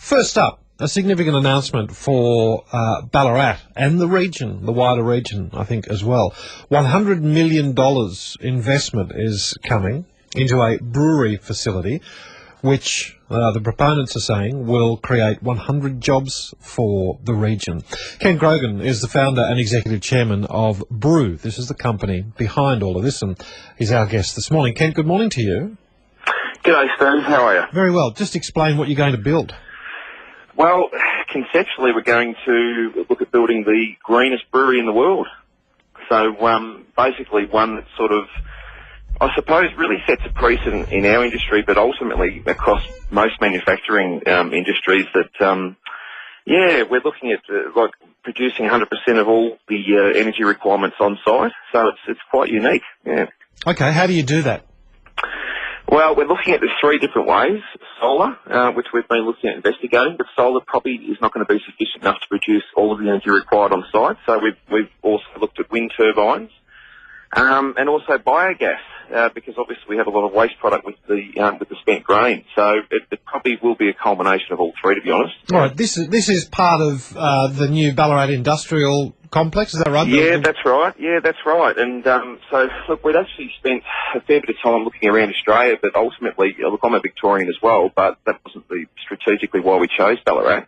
First up, a significant announcement for Ballarat and the region, the wider region, I think, as well. $100 million investment is coming into a brewery facility, which the proponents are saying will create 100 jobs for the region. Kent Grogan is the founder and executive chairman of Broo. This is the company behind all of this, and he's our guest this morning. Kent, good morning to you. G'day, Steve. How are you? Very well. Just explain what you're going to build. Well, conceptually, we're going to look at building the greenest brewery in the world. So, basically one that sort of, I suppose, really sets a precedent in our industry, but ultimately across most manufacturing industries that, we're looking at like producing 100% of all the energy requirements on site. So it's quite unique. Yeah. Okay, how do you do that? Well, we're looking at this three different ways. Solar, which we've been looking at investigating, but solar probably is not going to be sufficient enough to produce all of the energy required on site. So we've also looked at wind turbines, and also biogas, because obviously we have a lot of waste product with the spent grain. So it probably will be a culmination of all three, to be honest. All right, this is part of the new Ballarat Industrial Complex, is that right? Yeah, that's right. Yeah, that's right. And so, look, we'd actually spent a fair bit of time looking around Australia, but ultimately, look, I'm a Victorian as well, but that wasn't strategically why we chose Ballarat.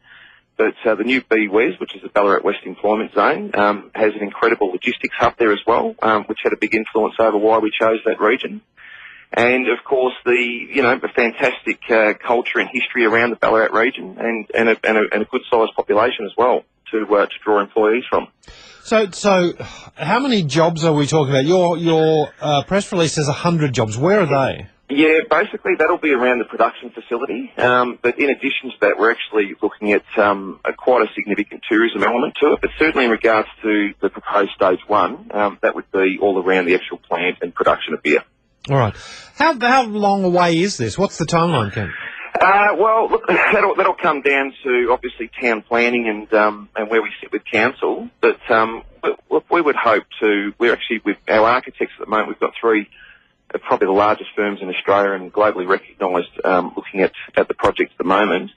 But the new BWES, which is the Ballarat West Employment Zone, has an incredible logistics hub there as well, which had a big influence over why we chose that region. And, of course, the fantastic culture and history around the Ballarat region and a good-sized population as well to draw employees from. So how many jobs are we talking about? Your press release says 100 jobs. Where are they? Yeah, basically that'll be around the production facility. But in addition to that, we're actually looking at quite a significant tourism element to it. But certainly in regards to the proposed stage one, that would be all around the actual plant and production of beer. All right. How long away is this? What's the timeline, Ken? Well, look, that'll come down to obviously town planning and where we sit with council. But look, we would hope to. We're actually with our architects at the moment. We've got three, probably the largest firms in Australia and globally recognised, looking at the project at the moment.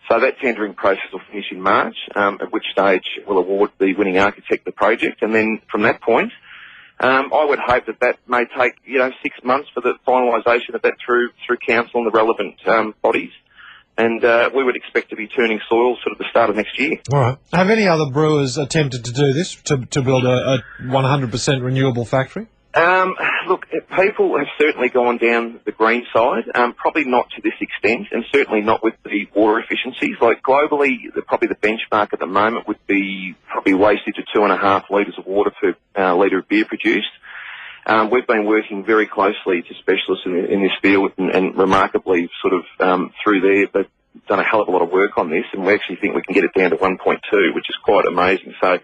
So that tendering process will finish in March, at which stage we'll award the winning architect the project, and then from that point, I would hope that may take 6 months for the finalisation of that through council and the relevant bodies, and we would expect to be turning soil sort of the start of next year. All right. Have any other brewers attempted to do this, to build a 100% renewable factory? Look, people have certainly gone down the green side, probably not to this extent, and certainly not with the water efficiencies. Like globally, probably the benchmark at the moment would be probably wastage of 2.5 litres of water per litre of beer produced. We've been working very closely to specialists in this field, and remarkably sort of through there, they've done a hell of a lot of work on this, and we actually think we can get it down to 1.2, which is quite amazing. So,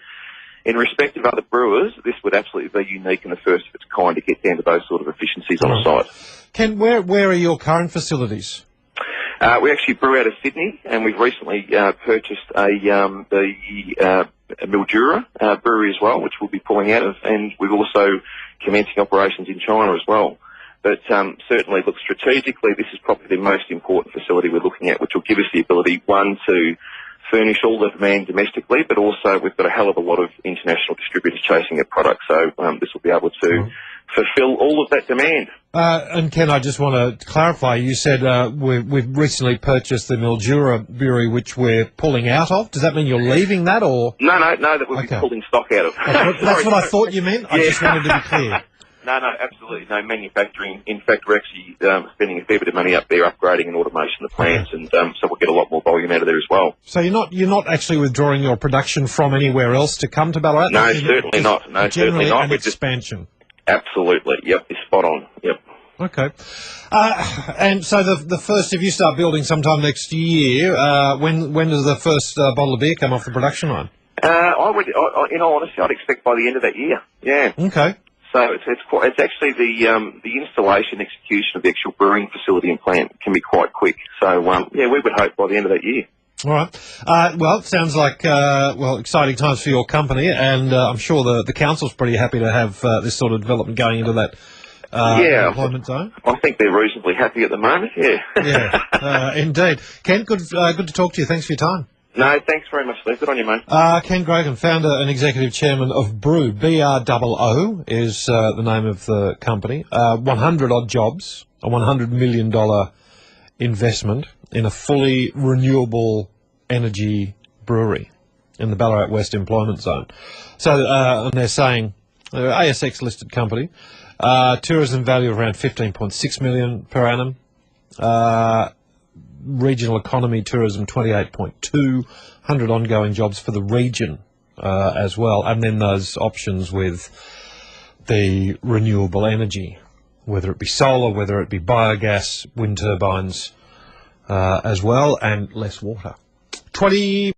in respect of other brewers, this would absolutely be unique and the first of its kind to get down to those sort of efficiencies on a site. Ken, where are your current facilities? We actually brew out of Sydney, and we've recently purchased the Mildura brewery as well, which we'll be pulling out of, and we've also commencing operations in China as well. But certainly, look, strategically, this is probably the most important facility we're looking at, which will give us the ability, one, to furnish all the demand domestically, but also we've got a hell of a lot of international distributors chasing our product, so this will be able to fulfil all of that demand. And Ken, I just want to clarify, you said we've recently purchased the Mildura brewery, which we're pulling out of. Does that mean you're leaving that, or...? No, that we'll be pulling stock out of. That's what I thought you meant. I just wanted to be clear. No, absolutely no manufacturing. In fact, we're actually spending a fair bit of money up there upgrading and automation of the plants, and so we'll get a lot more volume out of there as well. So you're not actually withdrawing your production from anywhere else to come to Ballarat? No, certainly not. No, certainly not. An expansion. Absolutely. Yep, it's spot on. Yep. Okay. And so the first, if you start building sometime next year, when does the first bottle of beer come off the production line? I would, in all honesty, I'd expect by the end of that year. Yeah. Okay. So it's actually the installation, execution of the actual brewing facility and plant can be quite quick. So we would hope by the end of that year. All right. Well, it sounds like exciting times for your company, and I'm sure the council's pretty happy to have this sort of development going into that employment zone? I think they're reasonably happy at the moment, yeah. Yeah, indeed. Kent, good to talk to you. Thanks for your time. No, thanks very much, Steve. Good on you, mate. Kent Grogan, founder and executive chairman of Broo. BROO is the name of the company. 100-odd jobs, a $100 million investment in a fully renewable energy brewery in the Ballarat West employment zone. So, and they're saying, ASX-listed company, tourism value of around $15.6 million per annum, regional economy tourism 28.2, 100 ongoing jobs for the region as well, and then those options with the renewable energy, whether it be solar, whether it be biogas, wind turbines as well, and less water. 20